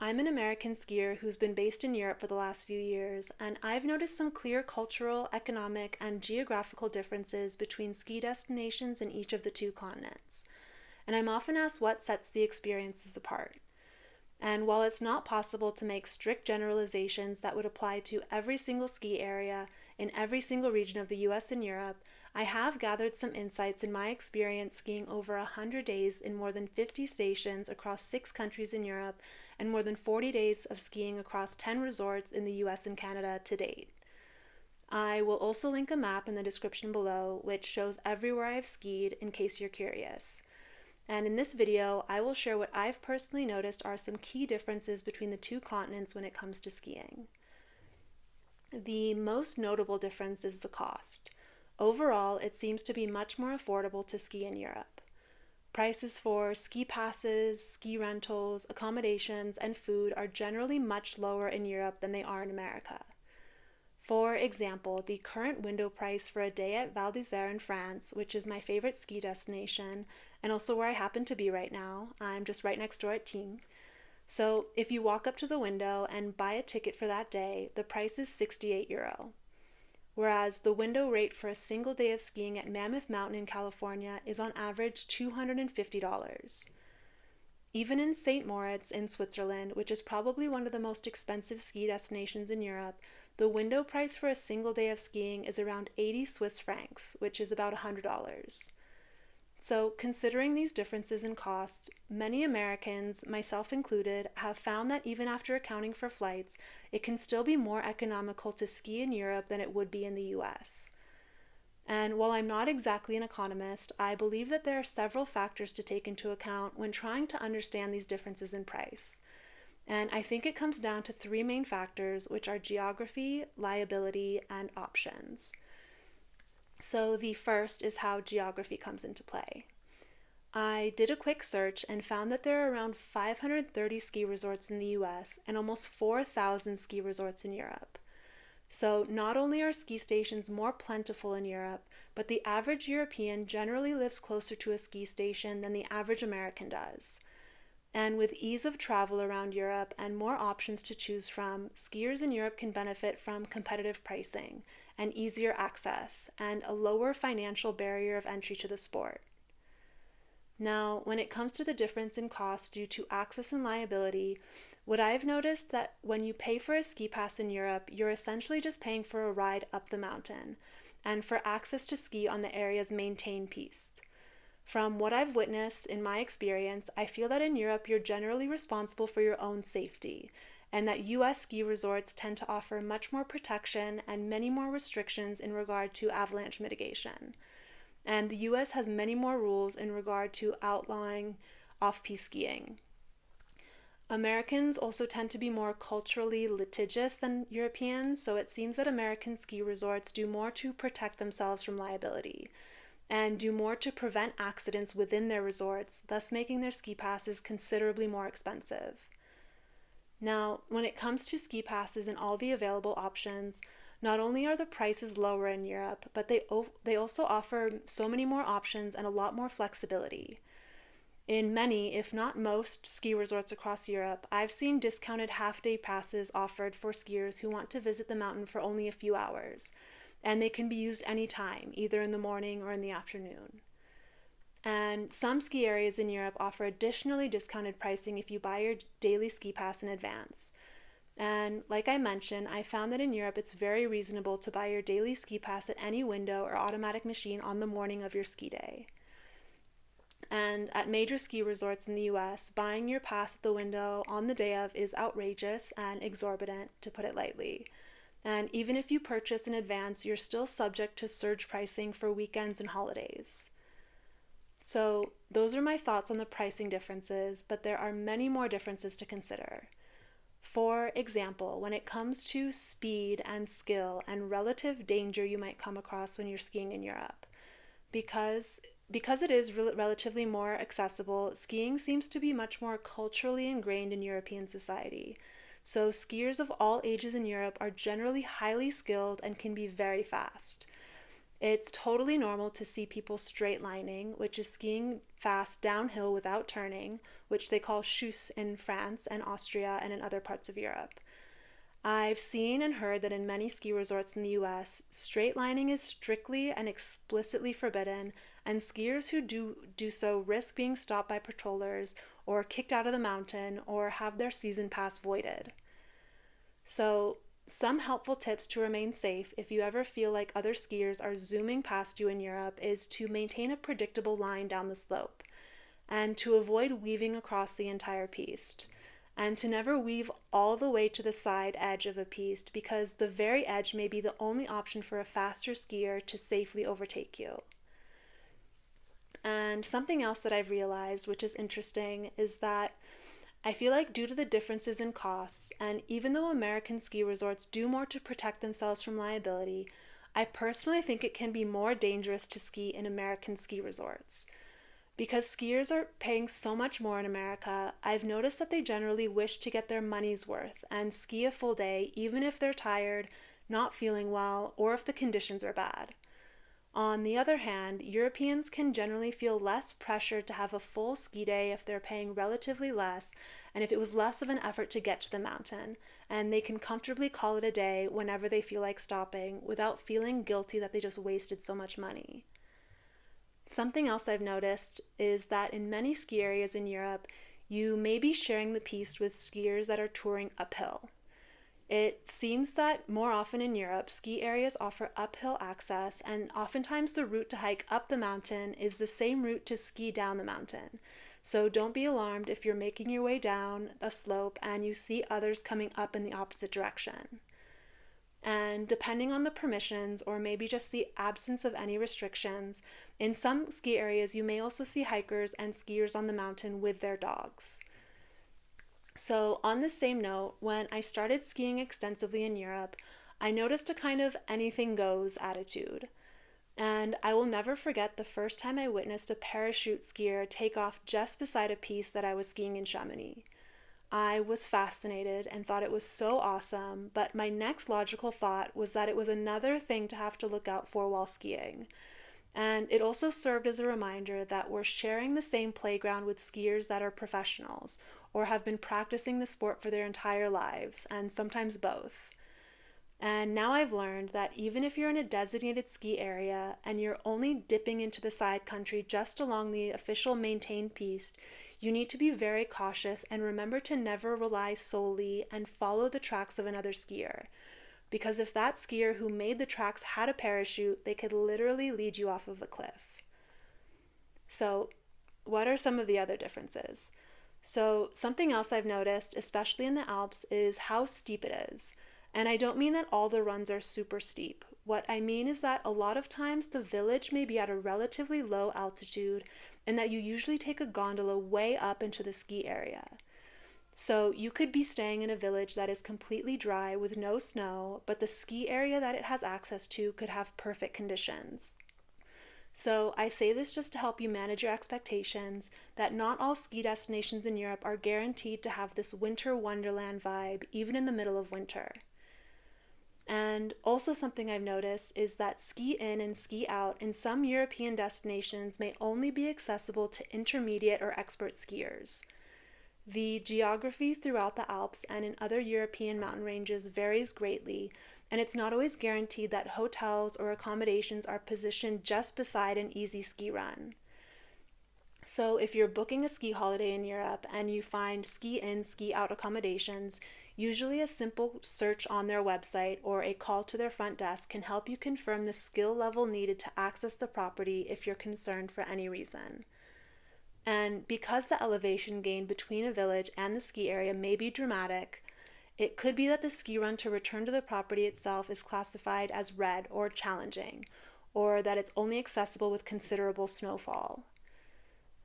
I'm an American skier who's been based in Europe for the last few years, and I've noticed some clear cultural, economic, and geographical differences between ski destinations in each of the two continents. And I'm often asked what sets the experiences apart. And while it's not possible to make strict generalizations that would apply to every single ski area in every single region of the US and Europe, I have gathered some insights in my experience skiing over 100 days in more than 50 stations across 6 countries in Europe and more than 40 days of skiing across 10 resorts in the US and Canada to date. I will also link a map in the description below which shows everywhere I've skied in case you're curious. And in this video, I will share what I've personally noticed are some key differences between the two continents when it comes to skiing. The most notable difference is the cost. Overall, it seems to be much more affordable to ski in Europe. Prices for ski passes, ski rentals, accommodations, and food are generally much lower in Europe than they are in America. For example, the current window price for a day at Val d'Isère in France, which is my favorite ski destination, and also where I happen to be right now, I'm just right next door at Tignes. So if you walk up to the window and buy a ticket for that day, the price is €68. Whereas the window rate for a single day of skiing at Mammoth Mountain in California is on average $250. Even in St. Moritz in Switzerland, which is probably one of the most expensive ski destinations in Europe, the window price for a single day of skiing is around 80 Swiss francs, which is about $100. So, considering these differences in cost, many Americans, myself included, have found that even after accounting for flights, it can still be more economical to ski in Europe than it would be in the US. And while I'm not exactly an economist, I believe that there are several factors to take into account when trying to understand these differences in price. And I think it comes down to three main factors, which are geography, liability, and options. So the first is how geography comes into play. I did a quick search and found that there are around 530 ski resorts in the US and almost 4,000 ski resorts in Europe. So not only are ski stations more plentiful in Europe, but the average European generally lives closer to a ski station than the average American does. And with ease of travel around Europe and more options to choose from, skiers in Europe can benefit from competitive pricing and easier access and a lower financial barrier of entry to the sport. Now, when it comes to the difference in cost due to access and liability, what I've noticed that when you pay for a ski pass in Europe, you're essentially just paying for a ride up the mountain and for access to ski on the area's maintained piste. From what I've witnessed in my experience, I feel that in Europe you're generally responsible for your own safety, and that US ski resorts tend to offer much more protection and many more restrictions in regard to avalanche mitigation. And the US has many more rules in regard to outlawing off-piste skiing. Americans also tend to be more culturally litigious than Europeans, so it seems that American ski resorts do more to protect themselves from liability and do more to prevent accidents within their resorts, thus making their ski passes considerably more expensive. Now, when it comes to ski passes and all the available options, not only are the prices lower in Europe, but they also offer so many more options and a lot more flexibility. In many, if not most, ski resorts across Europe, I've seen discounted half-day passes offered for skiers who want to visit the mountain for only a few hours, and they can be used anytime, either in the morning or in the afternoon. And some ski areas in Europe offer additionally discounted pricing if you buy your daily ski pass in advance. And like I mentioned, I found that in Europe it's very reasonable to buy your daily ski pass at any window or automatic machine on the morning of your ski day. And at major ski resorts in the US, buying your pass at the window on the day of is outrageous and exorbitant, to put it lightly. And even if you purchase in advance, you're still subject to surge pricing for weekends and holidays. So those are my thoughts on the pricing differences, but there are many more differences to consider. For example, when it comes to speed and skill and relative danger you might come across when you're skiing in Europe, because it is relatively more accessible, skiing seems to be much more culturally ingrained in European society. So skiers of all ages in Europe are generally highly skilled and can be very fast. It's totally normal to see people straight lining, which is skiing fast downhill without turning, which they call chute in France and Austria and in other parts of Europe. I've seen and heard that in many ski resorts in the US, straight lining is strictly and explicitly forbidden, and skiers who do so risk being stopped by patrollers or kicked out of the mountain or have their season pass voided. So, some helpful tips to remain safe if you ever feel like other skiers are zooming past you in Europe is to maintain a predictable line down the slope and to avoid weaving across the entire piste and to never weave all the way to the side edge of a piste because the very edge may be the only option for a faster skier to safely overtake you. And something else that I've realized, which is interesting, is that I feel like due to the differences in costs, and even though American ski resorts do more to protect themselves from liability, I personally think it can be more dangerous to ski in American ski resorts. Because skiers are paying so much more in America, I've noticed that they generally wish to get their money's worth and ski a full day even if they're tired, not feeling well, or if the conditions are bad. On the other hand, Europeans can generally feel less pressure to have a full ski day if they're paying relatively less and if it was less of an effort to get to the mountain, and they can comfortably call it a day whenever they feel like stopping without feeling guilty that they just wasted so much money. Something else I've noticed is that in many ski areas in Europe, you may be sharing the piste with skiers that are touring uphill. It seems that more often in Europe, ski areas offer uphill access, and oftentimes the route to hike up the mountain is the same route to ski down the mountain. So don't be alarmed if you're making your way down a slope and you see others coming up in the opposite direction. And depending on the permissions, or maybe just the absence of any restrictions, in some ski areas you may also see hikers and skiers on the mountain with their dogs. So, on the same note, when I started skiing extensively in Europe, I noticed a kind of anything goes attitude. And I will never forget the first time I witnessed a parachute skier take off just beside a piste that I was skiing in Chamonix. I was fascinated and thought it was so awesome, but my next logical thought was that it was another thing to have to look out for while skiing. And it also served as a reminder that we're sharing the same playground with skiers that are professionals or have been practicing the sport for their entire lives, and sometimes both. And now I've learned that even if you're in a designated ski area and you're only dipping into the side country just along the official maintained piste, you need to be very cautious and remember to never rely solely and follow the tracks of another skier. Because if that skier who made the tracks had a parachute, they could literally lead you off of a cliff. So, what are some of the other differences? So, something else I've noticed, especially in the Alps, is how steep it is. And I don't mean that all the runs are super steep. What I mean is that a lot of times the village may be at a relatively low altitude and that you usually take a gondola way up into the ski area. So you could be staying in a village that is completely dry with no snow, but the ski area that it has access to could have perfect conditions. So I say this just to help you manage your expectations that not all ski destinations in Europe are guaranteed to have this winter wonderland vibe even in the middle of winter. And also something I've noticed is that ski in and ski out in some European destinations may only be accessible to intermediate or expert skiers. The geography throughout the Alps and in other European mountain ranges varies greatly, and it's not always guaranteed that hotels or accommodations are positioned just beside an easy ski run. So if you're booking a ski holiday in Europe and you find ski in, ski out accommodations, usually a simple search on their website or a call to their front desk can help you confirm the skill level needed to access the property if you're concerned for any reason. And because the elevation gain between a village and the ski area may be dramatic, it could be that the ski run to return to the property itself is classified as red or challenging, or that it's only accessible with considerable snowfall.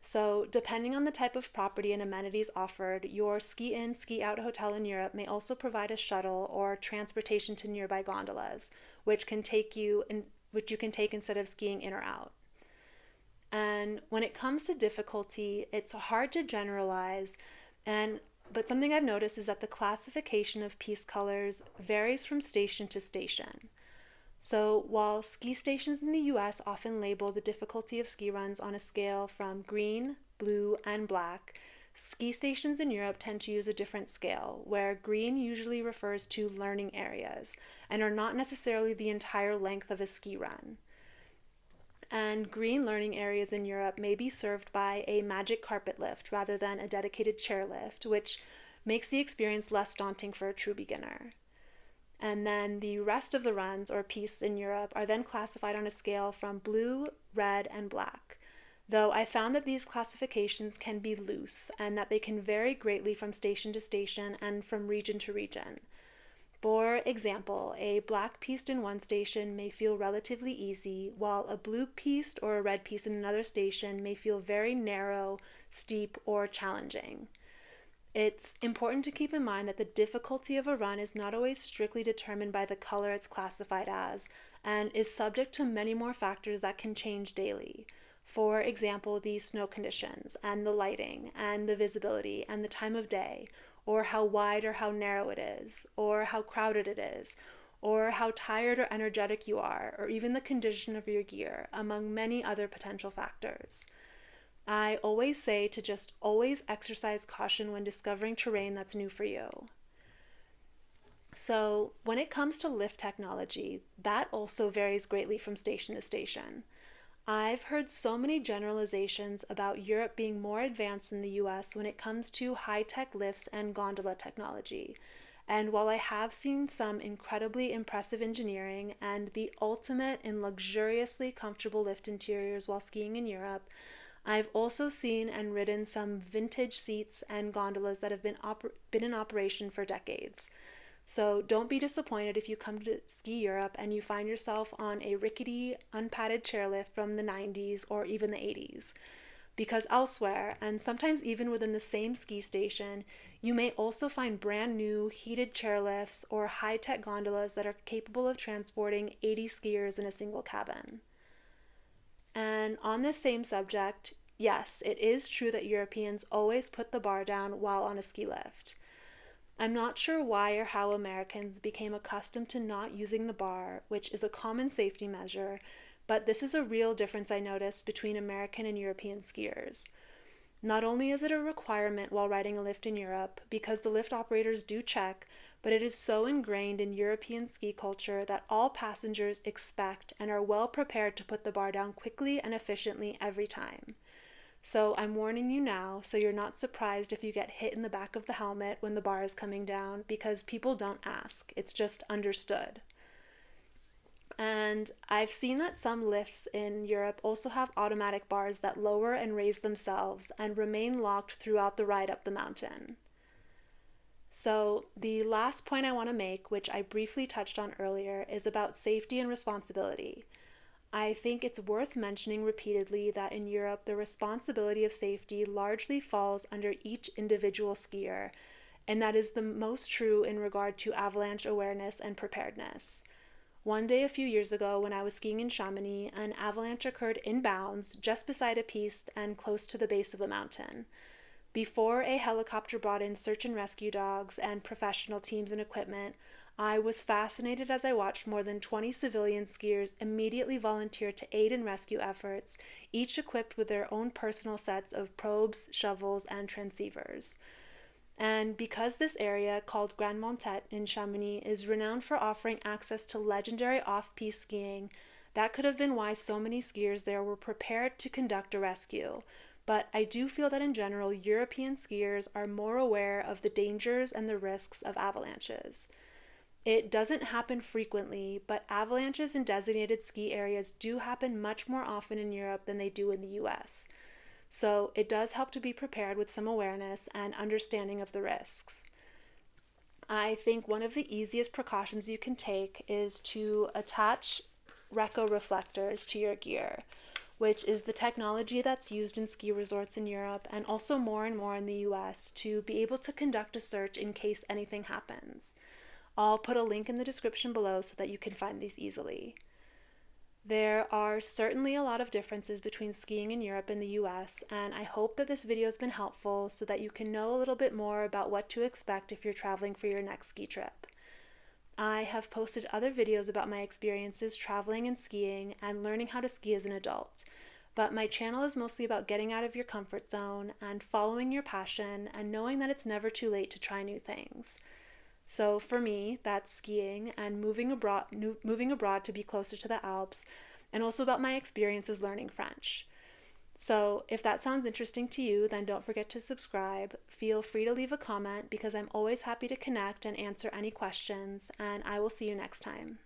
So, depending on the type of property and amenities offered, your ski in, ski out hotel in Europe may also provide a shuttle or transportation to nearby gondolas, which you can take instead of skiing in or out. And when it comes to difficulty, it's hard to generalize, but something I've noticed is that the classification of piste colors varies from station to station. So, while ski stations in the US often label the difficulty of ski runs on a scale from green, blue, and black, ski stations in Europe tend to use a different scale, where green usually refers to learning areas and are not necessarily the entire length of a ski run. And green learning areas in Europe may be served by a magic carpet lift rather than a dedicated chairlift, which makes the experience less daunting for a true beginner. And then the rest of the runs or pistes in Europe are then classified on a scale from blue, red, and black. Though I found that these classifications can be loose and that they can vary greatly from station to station and from region to region. For example, a black piste in one station may feel relatively easy, while a blue piste or a red piste in another station may feel very narrow, steep, or challenging. It's important to keep in mind that the difficulty of a run is not always strictly determined by the color it's classified as, and is subject to many more factors that can change daily. For example, the snow conditions, and the lighting, and the visibility, and the time of day, or how wide or how narrow it is, or how crowded it is, or how tired or energetic you are, or even the condition of your gear, among many other potential factors. I always say to just always exercise caution when discovering terrain that's new for you. So, when it comes to lift technology, that also varies greatly from station to station. I've heard so many generalizations about Europe being more advanced than the US when it comes to high-tech lifts and gondola technology. And while I have seen some incredibly impressive engineering and the ultimate in luxuriously comfortable lift interiors while skiing in Europe, I've also seen and ridden some vintage seats and gondolas that have been in operation for decades. So don't be disappointed if you come to ski Europe and you find yourself on a rickety, unpadded chairlift from the 90s or even the 80s. Because elsewhere, and sometimes even within the same ski station, you may also find brand new heated chairlifts or high-tech gondolas that are capable of transporting 80 skiers in a single cabin. And on this same subject, yes, it is true that Europeans always put the bar down while on a ski lift. I'm not sure why or how Americans became accustomed to not using the bar, which is a common safety measure, but this is a real difference I noticed between American and European skiers. Not only is it a requirement while riding a lift in Europe, because the lift operators do check, but it is so ingrained in European ski culture that all passengers expect and are well prepared to put the bar down quickly and efficiently every time. So I'm warning you now, so you're not surprised if you get hit in the back of the helmet when the bar is coming down, because people don't ask. It's just understood. And I've seen that some lifts in Europe also have automatic bars that lower and raise themselves and remain locked throughout the ride up the mountain. So the last point I want to make, which I briefly touched on earlier, is about safety and responsibility. I think it's worth mentioning repeatedly that in Europe, the responsibility of safety largely falls under each individual skier, and that is the most true in regard to avalanche awareness and preparedness. One day a few years ago, when I was skiing in Chamonix, an avalanche occurred in bounds just beside a piste and close to the base of a mountain. Before a helicopter brought in search and rescue dogs and professional teams and equipment, I was fascinated as I watched more than 20 civilian skiers immediately volunteer to aid in rescue efforts, each equipped with their own personal sets of probes, shovels, and transceivers. And because this area, called Grand Montet in Chamonix, is renowned for offering access to legendary off-piste skiing, that could have been why so many skiers there were prepared to conduct a rescue. But I do feel that in general, European skiers are more aware of the dangers and the risks of avalanches. It doesn't happen frequently, but avalanches in designated ski areas do happen much more often in Europe than they do in the US. So it does help to be prepared with some awareness and understanding of the risks. I think one of the easiest precautions you can take is to attach Reco reflectors to your gear, which is the technology that's used in ski resorts in Europe and also more and more in the US to be able to conduct a search in case anything happens. I'll put a link in the description below so that you can find these easily. There are certainly a lot of differences between skiing in Europe and the US, and I hope that this video has been helpful so that you can know a little bit more about what to expect if you're traveling for your next ski trip. I have posted other videos about my experiences traveling and skiing and learning how to ski as an adult. But my channel is mostly about getting out of your comfort zone and following your passion and knowing that it's never too late to try new things. So for me, that's skiing and moving abroad to be closer to the Alps, and also about my experiences learning French. So if that sounds interesting to you, then don't forget to subscribe. Feel free to leave a comment because I'm always happy to connect and answer any questions, and I will see you next time.